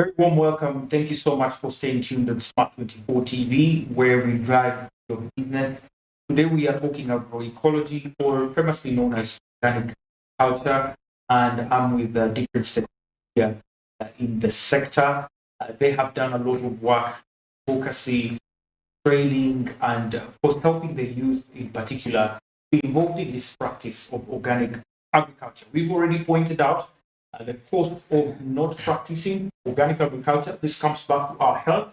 Very warm welcome. Thank you so much for staying tuned to Smart 24 TV, where we drive your business. Today we are talking agroecology, or famously known as organic culture, and I'm with different sectors here in the sector. They have done a lot of work focusing, training, and of course helping the youth in particular be involved in this practice of organic agriculture. We've already pointed out the cost of not practicing organic agriculture. This comes back to our health,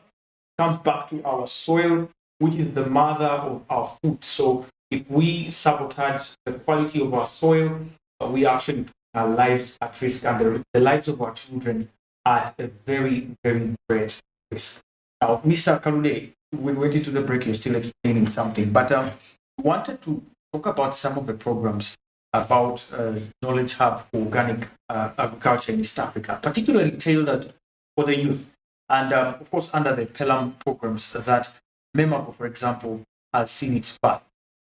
comes back to our soil, which is the mother of our food. So if we sabotage the quality of our soil, we actually put our lives at risk, and the lives of our children at a very, very great risk. Now, Mr. Kalule, we went into the break, you're still explaining something, but we wanted to talk about some of the programs about Knowledge Hub for Organic Agriculture in East Africa, particularly tailored for the youth. And of course, under the PELAM programs that MEMAGO, for example, has seen its path.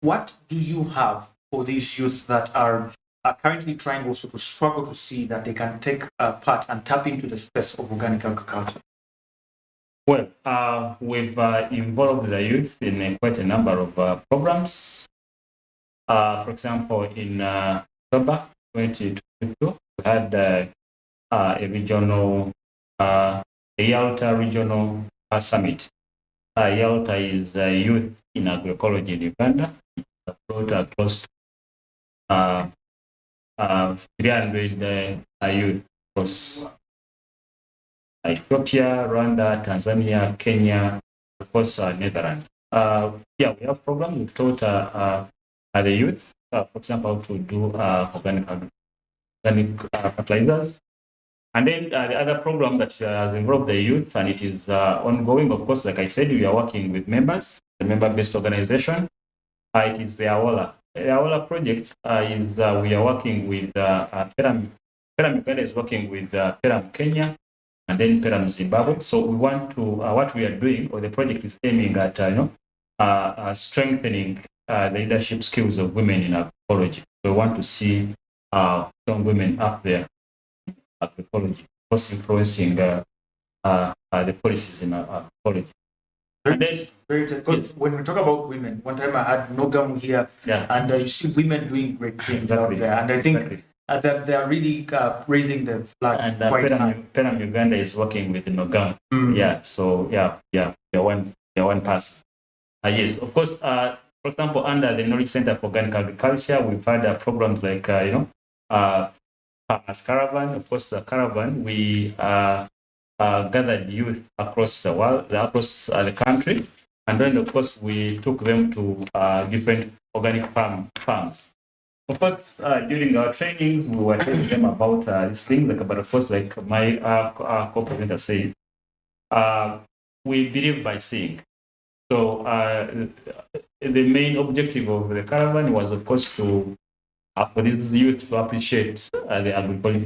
What do you have for these youths that are currently trying also to struggle to see that they can take part and tap into the space of organic agriculture? Well, we've involved the youth in quite a number of programs. For example, in October 2022, we had a regional, a Yalta regional summit. Yalta is youth in agroecology in Uganda. It brought close to 300 youth across Ethiopia, Rwanda, Tanzania, Kenya, of course, Netherlands. We have programs. We've taught the youth, for example, how to do organic fertilizers. And then the other program that has involved the youth, and it is ongoing, of course, like I said, we are working with members, the member-based organization. It is the AWOLA. The AWOLA project is we are working with PERAM Uganda is working with PERAM Kenya, and then PERAM Zimbabwe. So we want to, what we are doing, or the project is aiming at, strengthening the leadership skills of women in agroecology. We want to see strong women up there in agroecology, also influencing the policies in agroecology. Because when we talk about women, one time I had Nogam here, and you see women doing great things out there, and I think that they are really raising the flag. And PERAM Uganda is working with Nogam. They're one person. Yes, of course. For example, under the Knowledge Center for Organic Agriculture, we've had programs like Farmers Caravan. Of course, the caravan, we gathered youth across the world, across the country, and then of course we took them to different organic farms. Of course, during our trainings, we were telling them about these things, but of course, like my co-presenter said, we believe by seeing. So the main objective of the caravan was, of course, to for these youth to appreciate the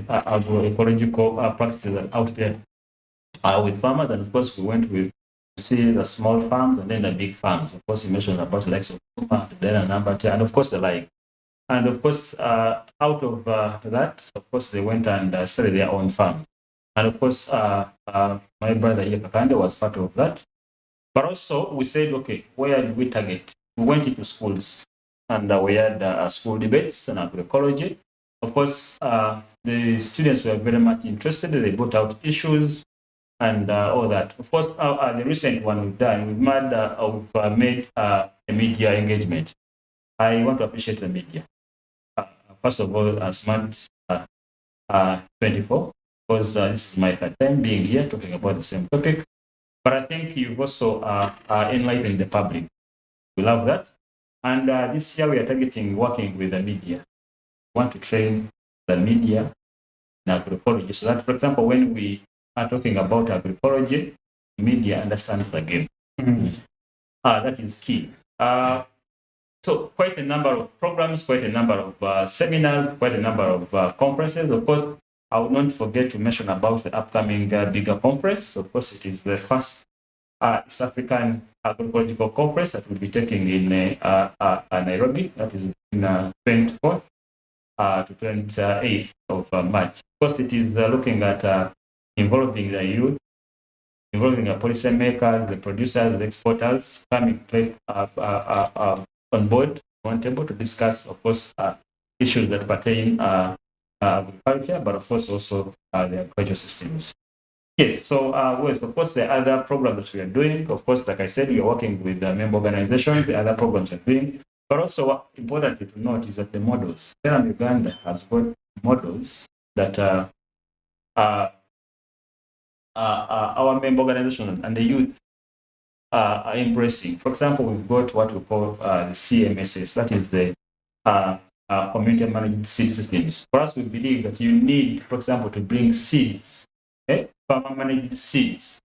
agroecological practices out there with farmers. And of course, we went with see the small farms and then the big farms. Of course, he mentioned about the likes of Puma, then a number two, and of course the like. And of course, out of that, of course, they went and started their own farm. And of course, my brother here, Kakande, was part of that. But also, we said, okay, where did we target? We went into schools, and we had school debates on agroecology. Of course, the students were very much interested. They brought out issues and all that. Of course, the recent one we've done, we've made a media engagement. I want to appreciate the media. First of all, Smart 24, because this is my third time being here talking about the same topic. But I think you've also enlightened the public. We love that. And this year we are targeting working with the media. We want to train the media in agroecology so that, for example, when we are talking about agroecology, media understands the game. That is key. So quite a number of programs, quite a number of seminars, quite a number of conferences. Of course, I would not forget to mention about the upcoming bigger conference. Of course, it is the first East African Agroecological Conference that will be taking in Nairobi. That is in 24th to 28th of March. Of course, it is looking at involving the youth, involving the policymakers, the producers, the exporters, coming on board, one table to discuss, of course, issues that pertain agriculture, but of course also the agricultural systems. Yes, so of course, the other programs that we are doing, of course, like I said, we are working with the member organizations, the other programs we are doing, but also what importantly to note is that the models, Uganda has got models that our member organizations and the youth are embracing. For example, we've got what we call the CMSS, that is the community managed seed systems. For us, we believe that you need, for example, to bring seeds, farmer managed seeds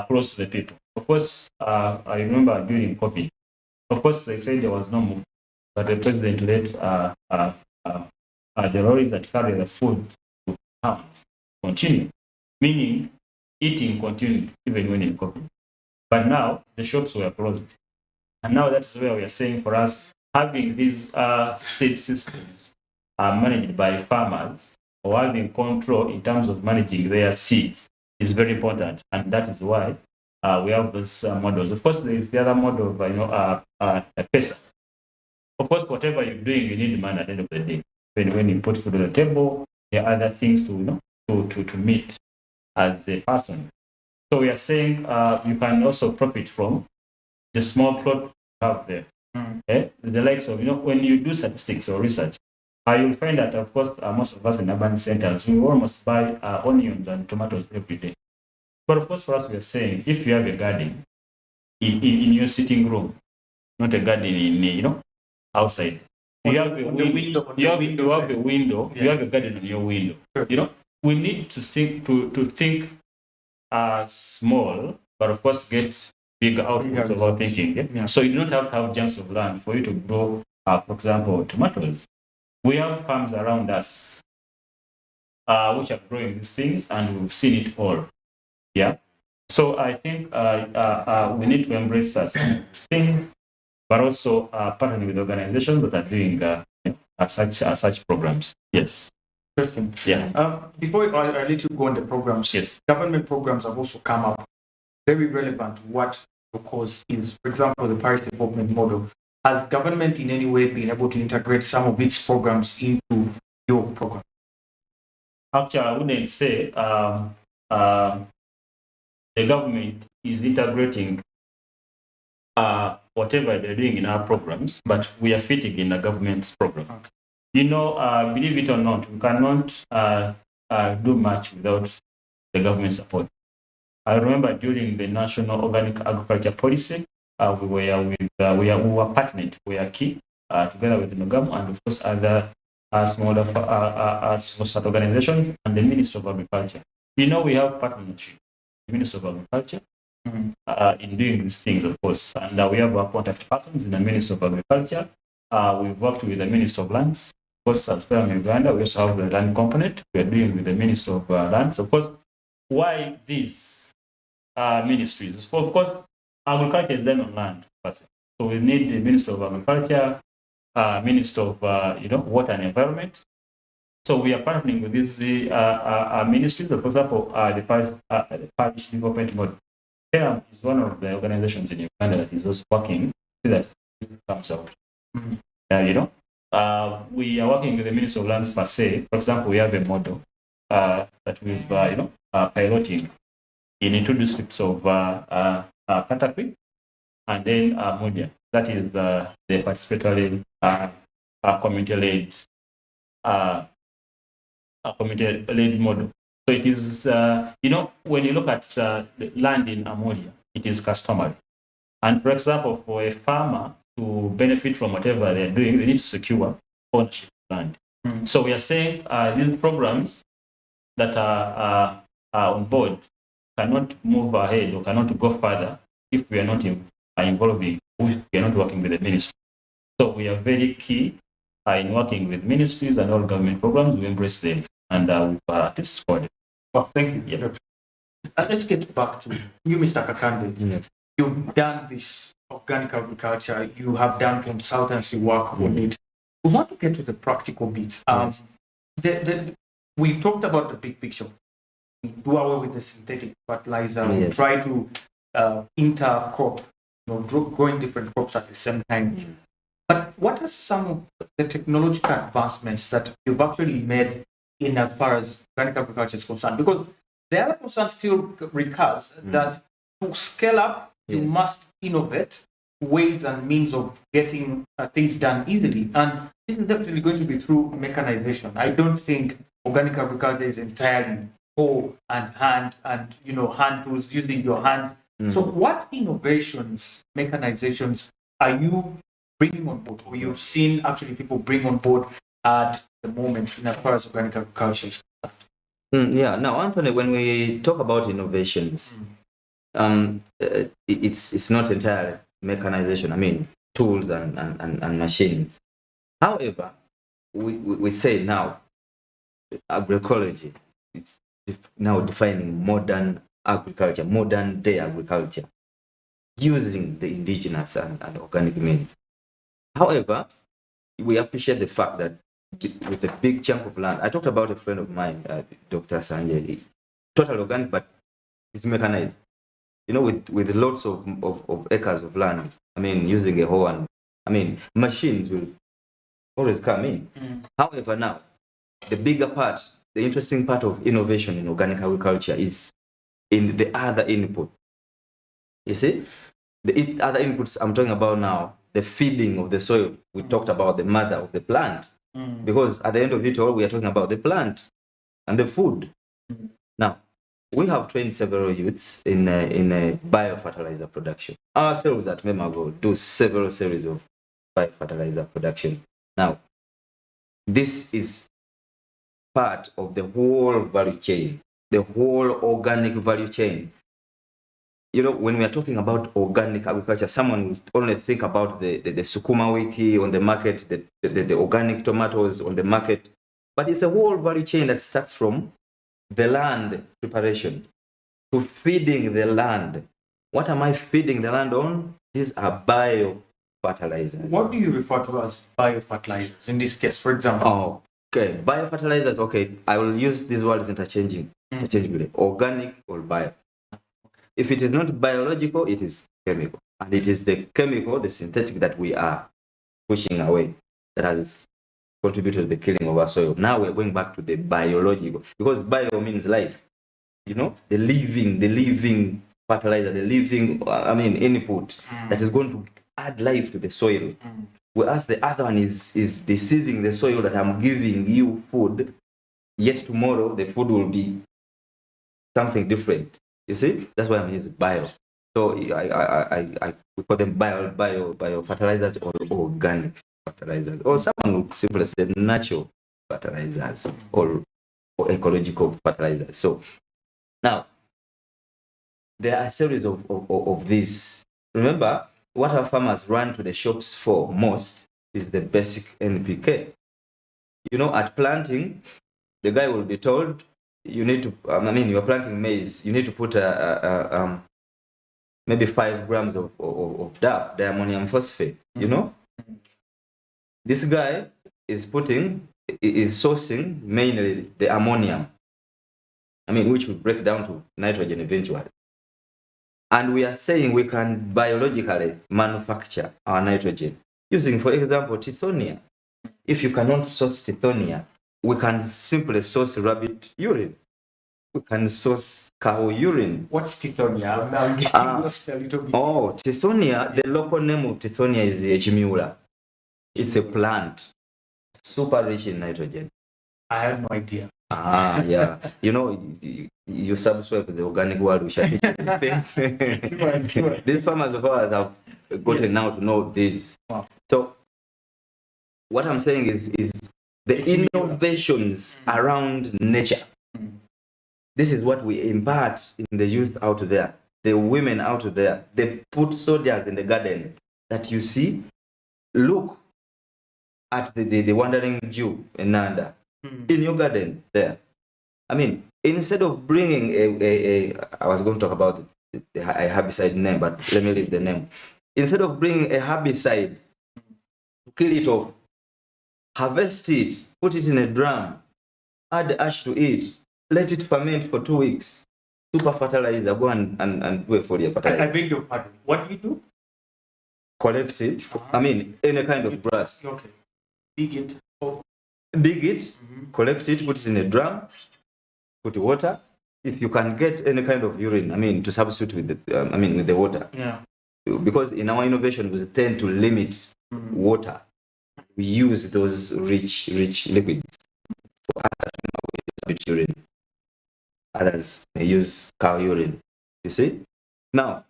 close to the people. Of course, I remember during COVID, of course, they said there was no move, but the president let the lorries that carry the food to towns continue, meaning eating continued even when in COVID. But now the shops were closed. And now that's where we are saying for us, having these seed systems managed by farmers or having control in terms of managing their seeds is very important. And that is why we have those models. Of course, there is the other model of, PESA. Of course, whatever you're doing, you need money at the end of the day. When you put food on the table, there are other things to meet as a person. So we are saying you can also profit from the small plot you have there. The likes of, when you do statistics or research, you'll find that, of course, most of us in urban centers, we almost buy onions and tomatoes every day. But of course, for us, we are saying, if you have a garden in your sitting room, not a garden in, outside, you have a window, you have a window, you have a garden on your window. Sure. We need to think small, but of course get big outputs of our thinking. Yeah? So you don't have to have chunks of land for you to grow, for example, tomatoes. We have farms around us which are growing these things, and we've seen it all. Yeah. So I think we need to embrace these things, but also partner with organizations that are doing such programs. Yes. Interesting. Yeah. Before I let you go on the programs, yes, government programs have also come up very relevant to what the cause is. For example, the parish development model. Has government in any way been able to integrate some of its programs into your program? Actually, I wouldn't say the government is integrating whatever they're doing in our programs, but we are fitting in the government's program. Okay. Believe it or not, we cannot do much without the government support. I remember during the National Organic Agriculture Policy, we were partnered, we are key, together with the NOGAM and of course other smaller organizations and the Ministry of Agriculture. We have partnership, the Ministry of Agriculture, in doing these things, of course. And we have our contact persons in the Ministry of Agriculture. We've worked with the Ministry of Lands. Of course, as per Uganda, we also have the land component. We are doing with the Ministry of Lands. Of course, why these ministries? For, of course, agriculture is done on land. So we need the Ministry of Agriculture, Ministry of Water and Environment. So we are partnering with these ministries. For example, the Parish Development Model. PERM is one of the organizations in Uganda that is also working so that this comes out. We are working with the Ministry of Lands per se. For example, we have a model that we've piloting in 2 districts of Katakwi and then Mudia. That is the participatory community-led model. So it is, when you look at the land in Amodia, it is customary. And for example, for a farmer to benefit from whatever they're doing, they need to secure ownership of land. So we are saying these programs that are on board cannot move ahead or cannot go further if we are not involving, if we are not working with the ministry. So we are very key in working with ministries and all government programs. We embrace them and we've supported. Well, thank you. Yeah. Let's get back to you, Mr. Kakande. Yes. You've done this organic agriculture. You have done consultancy work on it. We want to get to the practical bits. Yes. We talked about the big picture. do away with the synthetic fertilizer, Yes. try to intercrop, growing different crops at the same time. But what are some of the technological advancements that you've actually made in as far as organic agriculture is concerned? Because the other concern still recurs that to scale up, you Yes. must innovate ways and means of getting things done easily. And this is definitely going to be through mechanization. I don't think organic agriculture is entirely hoe and hand and hand tools, using your hands. So what innovations, mechanizations are you bringing on board, or you've seen actually people bring on board at the moment in as far as organic agriculture is concerned? Yeah. Now, Anthony, when we talk about innovations, it's not entirely mechanization. I mean, tools and machines. However, we say now agroecology is now defining modern agriculture, modern day agriculture, using the indigenous and organic means. However, we appreciate the fact that with a big chunk of land, I talked about a friend of mine, Dr. Sanjay, total organic, but it's mechanized. With lots of acres of land, I mean, using a hoe, and I mean, machines will always come in. However, now, the bigger part, the interesting part of innovation in organic agriculture is in the other input. You see, the other inputs I'm talking about now, the feeding of the soil. We talked about the mother of the plant, because at the end of it all, we are talking about the plant and the food. Now, we have trained several youths in biofertilizer production. Ourselves at Memago do several series of biofertilizer production. Now, this is part of the whole value chain, the whole organic value chain. When we are talking about organic agriculture, someone will only think about the sukuma wiki on the market, the organic tomatoes on the market. But it's a whole value chain that starts from the land preparation to feeding the land. What am I feeding the land on? These are biofertilizers. What do you refer to as biofertilizers in this case, for example? Okay, biofertilizers, okay, I will use these words interchangeably, organic or bio. If it is not biological, it is chemical. And it is the chemical, the synthetic, that we are pushing away that has contributed to the killing of our soil. Now we're going back to the biological, because bio means life. The living fertilizer, the living, input that is going to add life to the soil. Whereas the other one is deceiving the soil that I'm giving you food, yet tomorrow the food will be something different. You see, that's why I mean it's bio. So we call them bio fertilizers or organic fertilizers, or someone would simply say natural fertilizers or ecological fertilizers. So now there are a series of these. Remember, what our farmers run to the shops for most is the basic NPK. At planting, the guy will be told, you need to, you're planting maize, you need to put maybe 5 grams of DAP, diammonium phosphate, This guy is sourcing mainly the ammonium, which will break down to nitrogen eventually. And we are saying we can biologically manufacture our nitrogen using, for example, tithonia. If you cannot source tithonia, we can simply source rabbit urine. We can source cow urine. What's tithonia? I'm getting lost a little bit. Tithonia, the local name of tithonia is Echimiula. It's a plant, super rich in nitrogen. I have no idea. Yeah. You subscribe to the organic world, we shall teach you these things. These farmers of ours have gotten now to know this. Wow. So what I'm saying is the innovations around nature. This is what we impart in the youth out there, the women out there, the foot soldiers in the garden that you see. Look at the wandering Jew in Nanda, in your garden there. Instead of bringing I was going to talk about a herbicide name, but let me leave the name. Instead of bringing a herbicide to kill it off, harvest it, put it in a drum, add ash to it, let it ferment for 2 weeks. Super fertilizer, go and do a foliar fertilizer. I beg your pardon. What do you do? Collect it. I mean, any kind of grass. Okay. Dig it. Oh. Dig it, collect it, put it in a drum, put water. If you can get any kind of urine, I mean, to substitute with the, with the water. Yeah. Because in our innovation, we tend to limit water. We use those rich liquids. For us, we use urine. Others may use cow urine. You see? Now,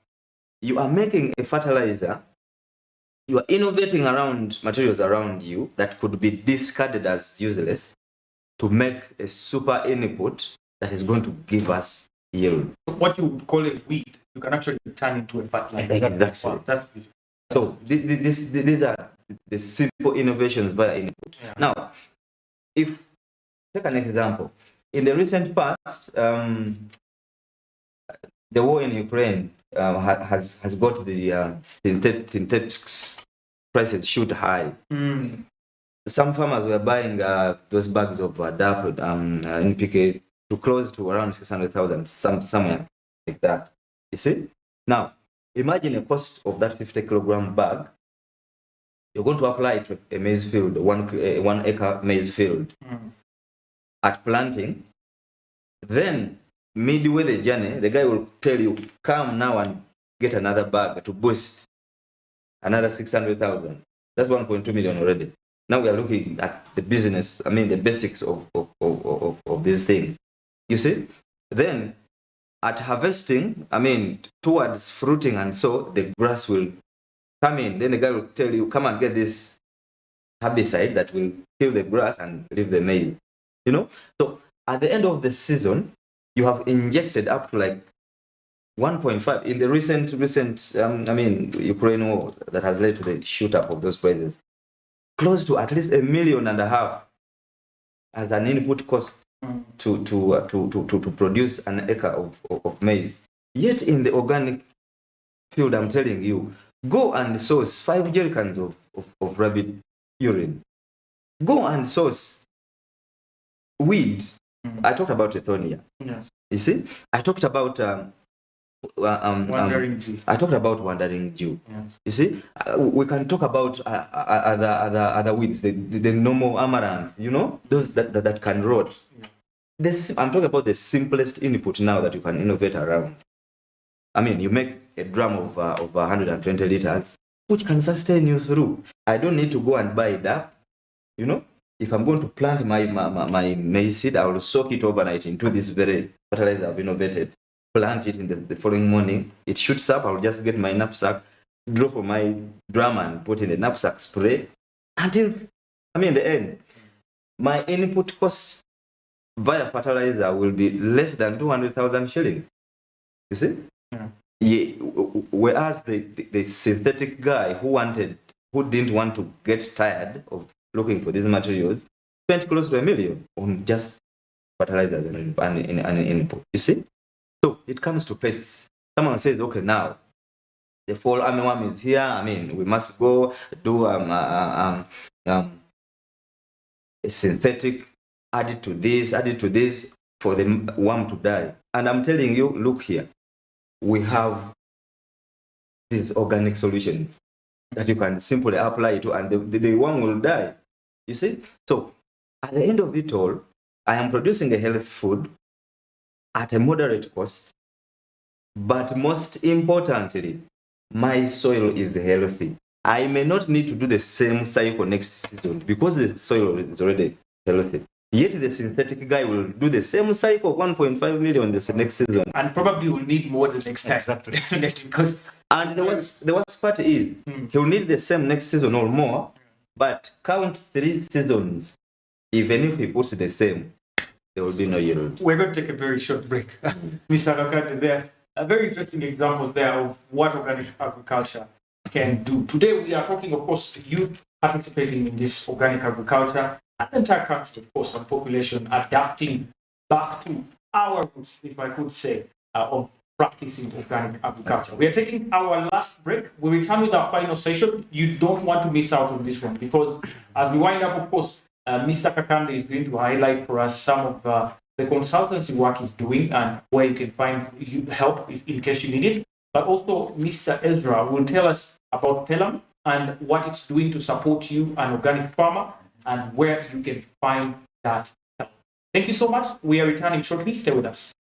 you are making a fertilizer. You are innovating around materials around you that could be discarded as useless to make a super input that is going to give us yield. What you would call a weed, you can actually turn into a fertilizer. Exactly. So these are the simple innovations via input. Yeah. Now, if take an example, in the recent past, the war in Ukraine has got the synthetics prices shoot high. Some farmers were buying those bags of DAP NPK to close to around 600,000, somewhere like that. You see? Now, imagine a cost of that 50 kilogram bag. You're going to apply it to a maize field, 1 acre maize field at planting. Then, midway the journey, the guy will tell you, come now and get another bag to boost another 600,000. That's 1.2 million already. Now we are looking at the business, the basics of these things. You see? Then, at harvesting, towards fruiting and so, the grass will come in. Then the guy will tell you, come and get this herbicide that will kill the grass and leave the maize. You know? So, at the end of the season, you have injected up to like 1.5 in the recent Ukraine war that has led to the shoot up of those prices. Close to at least $1.5 million as an input cost to produce an acre of maize. Yet in the organic field, I'm telling you, go and source 5 jerrycans of rabbit urine. Go and source weed. I talked about Ethonia. Yes. You see, I talked about Wandering Jew. I talked about wandering Jew. Yeah. You see, we can talk about other weeds, the normal amaranth. You know, those that can rot. Yeah. I'm talking about the simplest input now that you can innovate around. You make a drum of 120 liters, which can sustain you through. I don't need to go and buy it up. You know, if I'm going to plant my maize seed, I will soak it overnight into this very fertilizer I've innovated. Plant it in the following morning. It shoots up. I'll just get my knapsack, drop on my drum and put in the knapsack, spray until, the end. My input cost via fertilizer will be less than 200,000 shillings. You see? Yeah. Whereas the synthetic guy who didn't want to get tired of looking for these materials spent close to $1 million on just fertilizers and input. You see? So it comes to pests. Someone says, okay, now the fall armyworm is here. We must go do a synthetic, add it to this for the worm to die. And I'm telling you, look here, we have these organic solutions that you can simply apply to, and the worm will die. You see? So at the end of it all, I am producing a health food at a moderate cost, but most importantly, my soil is healthy. I may not need to do the same cycle next season because the soil is already healthy. Yet the synthetic guy will do the same cycle, 1.5 million this next season. And probably will need more the next time. Exactly. Definitely. Because the worst part is he'll need the same next season or more, but count 3 seasons. Even if he puts the same, there will be no yield. We're going to take a very short break. Mr. Kakande, there a very interesting example there of what organic agriculture can do. Today we are talking, of course, to youth participating in this organic agriculture, and the entire country, of course, and population adapting back to our roots, if I could say, of practicing organic agriculture. We are taking our last break. We return with our final session. You don't want to miss out on this one, because as we wind up, of course, Mr. Kakande is going to highlight for us some of the consultancy work is doing and where you can find help in case you need it. But also, Mr. Ezra will tell us about Pelham and what it's doing to support you, an organic farmer, and where you can find that help. Thank you so much. We are returning shortly. Stay with us.